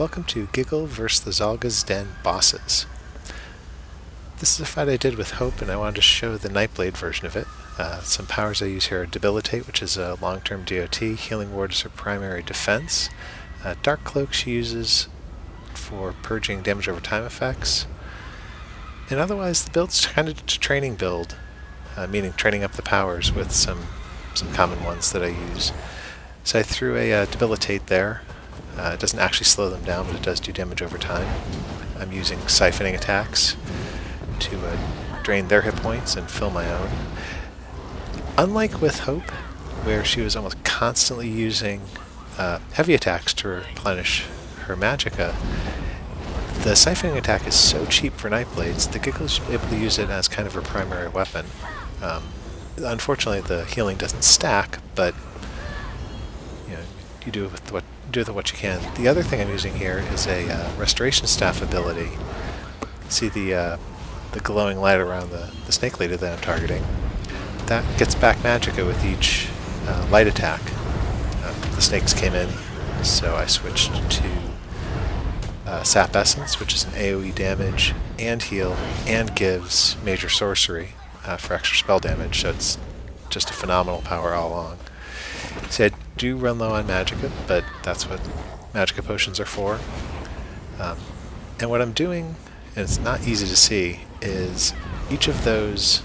Welcome to Giggle vs. the Zalgaz Den bosses. This is a fight I did with Hope, and I wanted to show the Nightblade version of it. Some powers I use here are Debilitate, which is a long-term DOT. Healing Ward is her primary defense. Dark Cloak she uses for purging damage over time effects. And otherwise, the build's kind of a training build, meaning training up the powers with some common ones that I use. So I threw a Debilitate there. It doesn't actually slow them down, but it does do damage over time. I'm using siphoning attacks to drain their hit points and fill my own. Unlike with Hope, where she was almost constantly using heavy attacks to replenish her magicka, the siphoning attack is so cheap for Nightblades, the Giggle's able to use it as kind of her primary weapon. Unfortunately, the healing doesn't stack, but you do with what you can. The other thing I'm using here is a Restoration Staff ability. See the glowing light around the snake lady that I'm targeting? That gets back magicka with each light attack. The snakes came in, so I switched to Sap Essence, which is an AoE damage and heal and gives major sorcery for extra spell damage, so it's just a phenomenal power all along. See, I do run low on magicka, but that's what magicka potions are for. And what I'm doing, and it's not easy to see, is each of those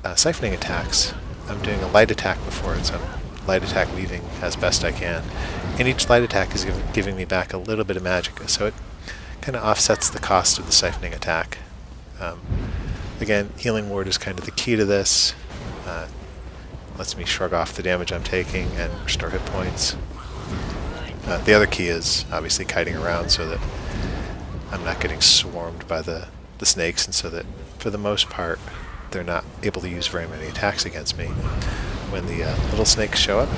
siphoning attacks, I'm doing a light attack before it, so I'm light attack weaving as best I can. And each light attack is giving me back a little bit of magicka, so it kind of offsets the cost of the siphoning attack. Again, Healing Ward is kind of the key to this. Lets me shrug off the damage I'm taking and restore hit points. The other key is obviously kiting around so that I'm not getting swarmed by the snakes, and so that for the most part they're not able to use very many attacks against me. When the little snakes show up,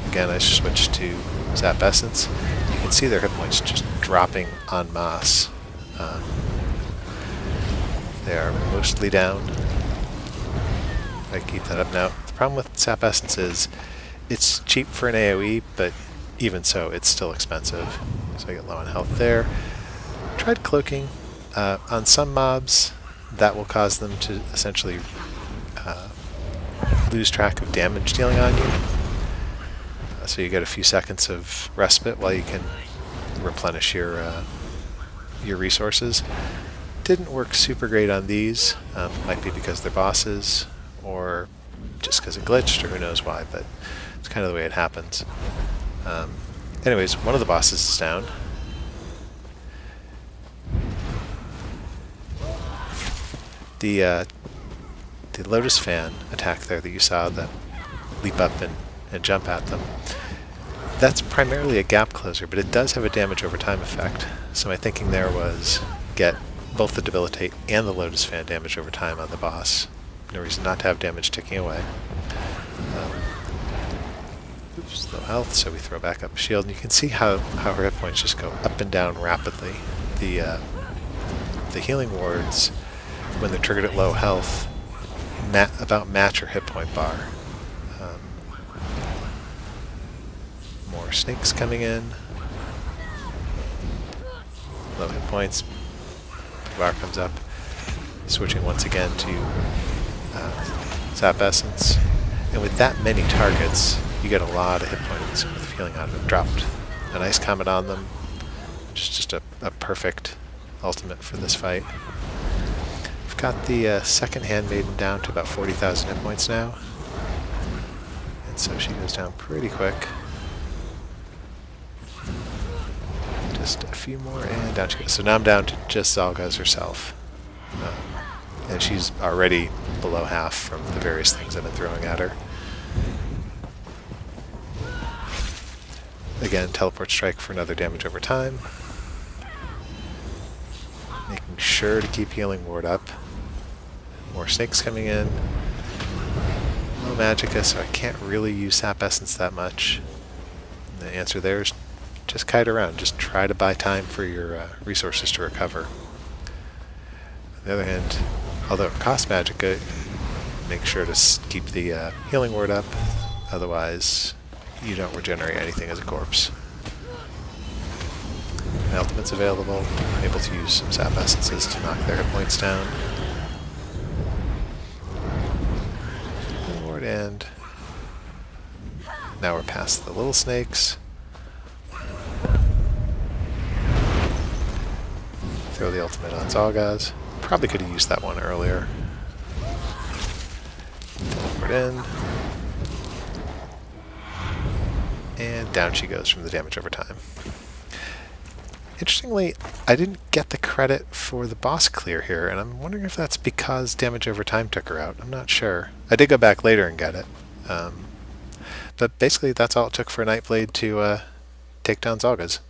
again I switch to Sap Essence. You can see their hit points just dropping en masse. They are mostly down. I keep that up now. The problem with Sap Essence is it's cheap for an AoE, but even so, it's still expensive. So I get low on health there. Tried cloaking. On some mobs, that will cause them to essentially lose track of damage dealing on you. So you get a few seconds of respite while you can replenish your resources. Didn't work super great on these. Might be because they're bosses, or just because it glitched, or who knows why, but it's kind of the way it happens. Anyways, one of the bosses is down. The Lotus Fan attack there that you saw, that leap up and jump at them, that's primarily a gap closer, but it does have a damage over time effect. So my thinking there was get both the Debilitate and the Lotus Fan damage over time on the boss. No reason not to have damage ticking away. Oops, low health, so we throw back up a shield, and you can see how her hit points just go up and down rapidly. The healing wards, when they're triggered at low health, about match her hit point bar. More snakes coming in. Low hit points. Bar comes up. Switching once again to Sap Essence. And with that many targets, you get a lot of hit points with healing on them. Dropped an Ice Comet on them, which is just a perfect ultimate for this fight. We've got the second Handmaiden down to about 40,000 hit points now. And so she goes down pretty quick. Just a few more, and down she goes. So now I'm down to just Zalgaz herself. And she's already below half from the various things I've been throwing at her. Again, Teleport Strike for another damage over time. Making sure to keep Healing Ward up. More snakes coming in. No magicka, so I can't really use Sap Essence that much. And the answer there is just kite around. Just try to buy time for your resources to recover. On the other hand, although it costs magicka, make sure to keep the Healing Ward up, otherwise you don't regenerate anything as a corpse. ultimates available. I'm able to use some sap essences to knock their hit points down. Onward, and now we're past the little snakes. Throw the ultimate on Zalgaz. Probably could have used that one earlier. Teleport in. And down she goes from the damage over time. Interestingly, I didn't get the credit for the boss clear here, and I'm wondering if that's because damage over time took her out. I'm not sure. I did go back later and get it. But basically, that's all it took for Nightblade to take down Zalgaz.